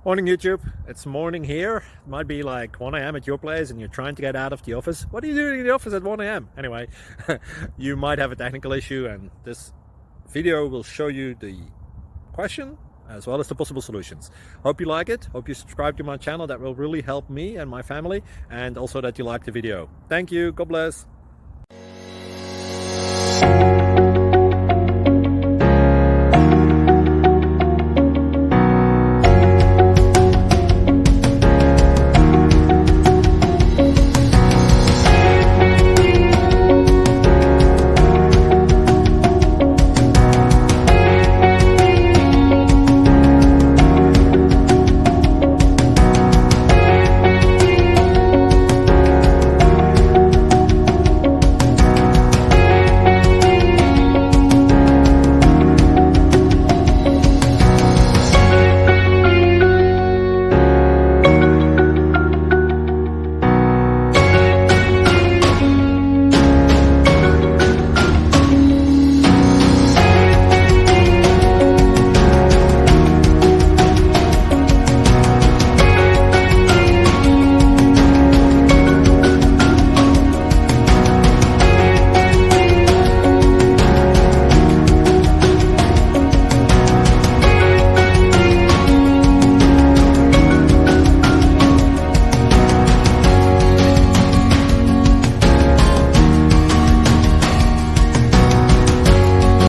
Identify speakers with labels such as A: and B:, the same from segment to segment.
A: Morning YouTube, it's morning here. It might be like 1 a.m. at your place and you're trying to get out of the office. What are you doing in the office at 1 a.m.? Anyway, you might have a technical issue and this video will show you the question as well as the possible solutions. Hope you like it, hope you subscribe to my channel. That will really help me and my family, and also that you like the video. Thank you, God bless.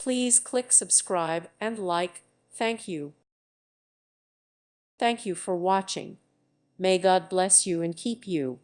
B: Please click subscribe and like. Thank you. Thank you for watching. May God bless you and keep you.